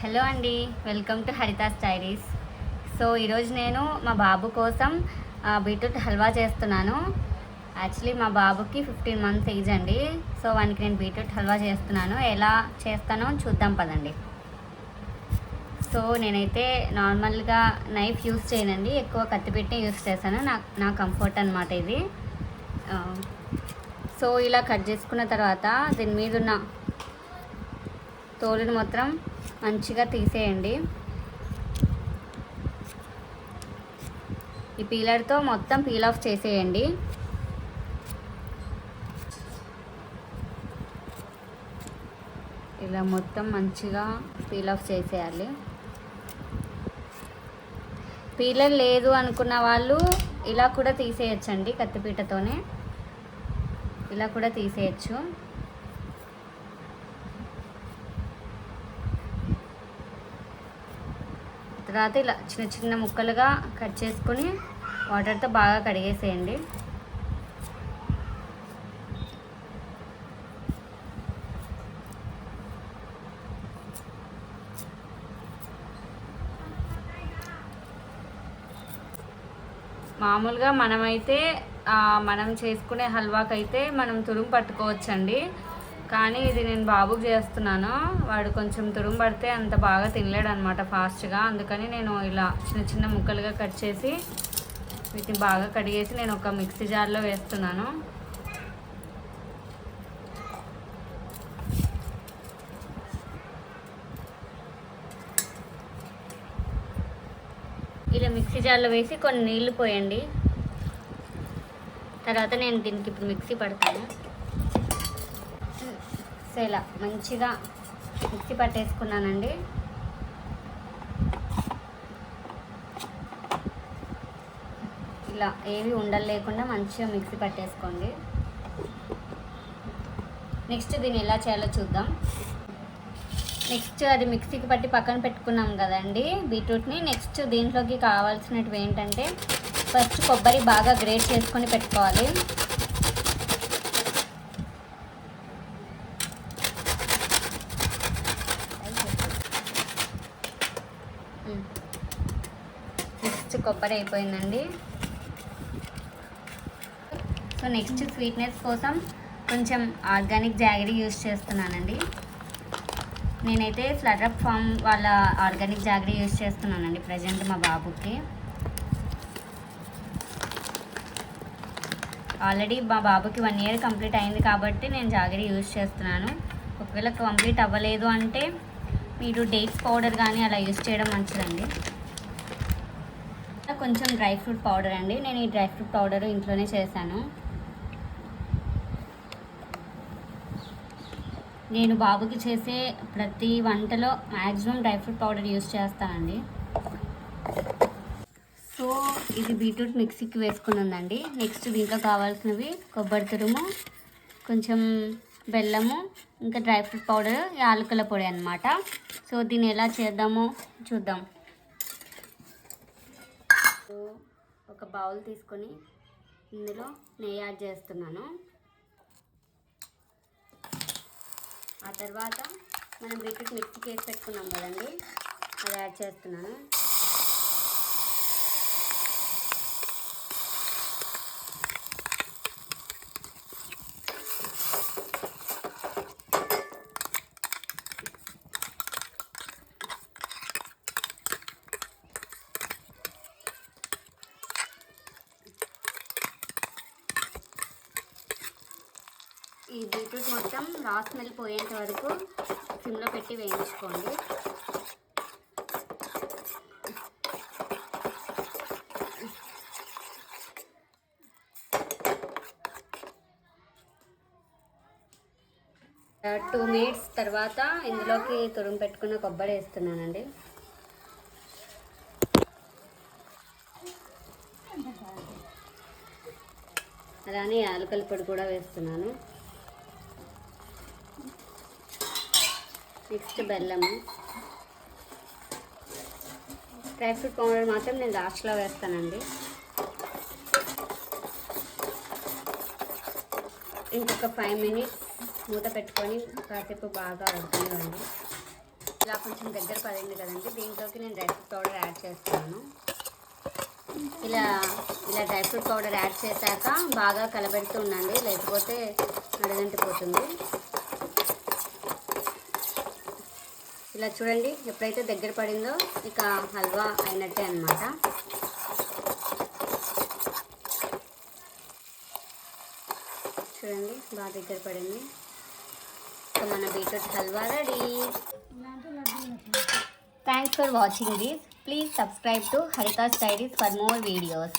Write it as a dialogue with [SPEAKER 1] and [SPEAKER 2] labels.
[SPEAKER 1] Hello అండి, welcome to Haritha's diaries. So ఈరోజు నేను మా బాబు కోసం బీట్రూట్ హల్వా చేస్తున్నాను. యాక్చువల్లీ మా బాబుకి 15 months ఏజ్ అండి. సో వానికి నేను బీట్రూట్ హల్వా చేస్తున్నాను. ఎలా చేస్తానో చూద్దాం పదండి. సో నేనైతే నార్మల్గా నైఫ్ యూస్ చేయనండి, ఎక్కువ కత్తిపెట్టి యూస్ చేస్తాను. నా కంఫర్ట్ అనమాట ఇది. సో ఇలా కట్ చేసుకున్న తర్వాత దీని మీద ఉన్న తోలుని మొత్తం మంచిగా తీసేయండి. ఈ పీలర్తో మొత్తం పీల్ ఆఫ్ చేసేయండి. ఇలా మొత్తం మంచిగా పీల్ ఆఫ్ చేసేయాలి. పీలర్ లేదు అనుకున్న వాళ్ళు ఇలా కూడా తీసేయచ్చండి, కత్తిపీటతోనే ఇలా కూడా తీసేయచ్చు. తర్వాత ఇలా చిన్న చిన్న ముక్కలుగా కట్ చేసుకొని వాటర్తో బాగా కడిగేసేయండి. మామూలుగా మనం చేసుకునే హల్వాకైతే మనం తురుము పట్టుకోవచ్చండి. కానీ ఇది నేను బాబుకి చేస్తున్నాను. వాడు కొంచెం తురుము పడితే అంత బాగా తినలేడు అనమాట ఫాస్ట్గా. అందుకని నేను ఇలా చిన్న చిన్న ముక్కలుగా కట్ చేసి వీటిని బాగా కడిగేసి నేను ఒక మిక్సీ జార్లో వేస్తున్నాను. ఇలా మిక్సీ జార్లో వేసి కొన్ని నీళ్లు పోయండి. తర్వాత నేను దీనికి ఇప్పుడు మిక్సీ పడతాను. సో ఇలా మంచిగా మిక్సీ పట్టేసుకున్నానండి. ఇలా ఏవి ఉండలు లేకుండా మంచిగా మిక్సీ పట్టేసుకోండి. నెక్స్ట్ దీన్ని ఎలా చేయాలో చూద్దాం. నెక్స్ట్ అది మిక్సీకి పట్టి పక్కన పెట్టుకున్నాం కదండి బీట్రూట్ని. నెక్స్ట్ దీంట్లోకి కావాల్సినవి ఏంటంటే, ఫస్ట్ కొబ్బరి బాగా గ్రేట్ చేసుకొని పెట్టుకోవాలి. నెక్స్ట్ కొబ్బరి అయిపోయిందండి. సో నెక్స్ట్ స్వీట్నెస్ కోసం కొంచెం ఆర్గానిక్ జాగరీ యూస్ చేస్తున్నానండి. నేనైతే ఫ్లటర్ ఫామ్ వాళ్ళ ఆర్గానిక్ జాగరీ యూస్ చేస్తున్నానండి ప్రజెంట్ మా బాబుకి. ఆల్రెడీ మా బాబుకి 1 year కంప్లీట్ అయింది కాబట్టి నేను జాగరీ యూస్ చేస్తున్నాను. ఒకవేళ కంప్లీట్ అవ్వలేదు అంటే మీరు డేట్స్ పౌడర్ కానీ అలా యూస్ చేయడం మంచిదండి. కొంచెం డ్రై ఫ్రూట్ పౌడర్ అండి. నేను ఈ డ్రై ఫ్రూట్ పౌడర్ ఇంట్లోనే చేశాను. నేను బాబుకి చేసే ప్రతి వంటలో maximum dry fruit powder use చేస్తానండి. సో ఇది బీట్రూట్ మిక్సీకి వేసుకుని ఉందండి. నెక్స్ట్ దీంట్లో కావాల్సినవి కొబ్బరి తురుము, కొంచెం బెల్లము, ఇంకా డ్రై ఫ్రూట్ పౌడర్, యాలకుల పొడి అన్నమాట. సో దీన్ని ఎలా చేద్దామో చూద్దాం. ఒక బౌల్ తీసుకొని ఇందులో నెయ్యి యాడ్ చేస్తున్నాను. ఆ తర్వాత మనం బీట్రూట్ మిక్సీకి వేసి పెట్టుకున్నాం కదండి, అది యాడ్ చేస్తున్నాను. ఈ బీట్రూట్ మొత్తం రా స్మెల్ పోయేంత వరకు సిమ్లో పెట్టి వేయించుకోండి. టూ మినిట్స్ తర్వాత ఇందులోకి తురుము పెట్టుకున్న కొబ్బరి వేస్తున్నానండి. అలానే యాలకుల పొడి కూడా వేస్తున్నాను. నెక్స్ట్ బెల్లము, డ్రై ఫ్రూట్ పౌడర్ మాత్రం నేను లాస్ట్లో వేస్తానండి. ఇంకొక 5 minutes మూత పెట్టుకొని కాసేపు బాగా ఉడకనివ్వండి. ఇలా కొంచెం దగ్గర పడింది కదండి, దీంట్లోకి నేను డ్రై ఫ్రూట్ పౌడర్ యాడ్ చేస్తున్నాను. ఇలా ఇలా డ్రై ఫ్రూట్ పౌడర్ యాడ్ చేశాక బాగా కలబెడుతూ ఉండండి, లేకపోతే అడగంటిపోతుంది. ఇలా చూడండి, ఎప్పుడైతే దగ్గర పడిందో ఇక హల్వా అయినట్టే అన్నమాట. చూడండి బాగా దగ్గర పడింది. సో మన beetroot halwa ready. Thanks for watching this. Please subscribe to Haritha's diaries for more videos.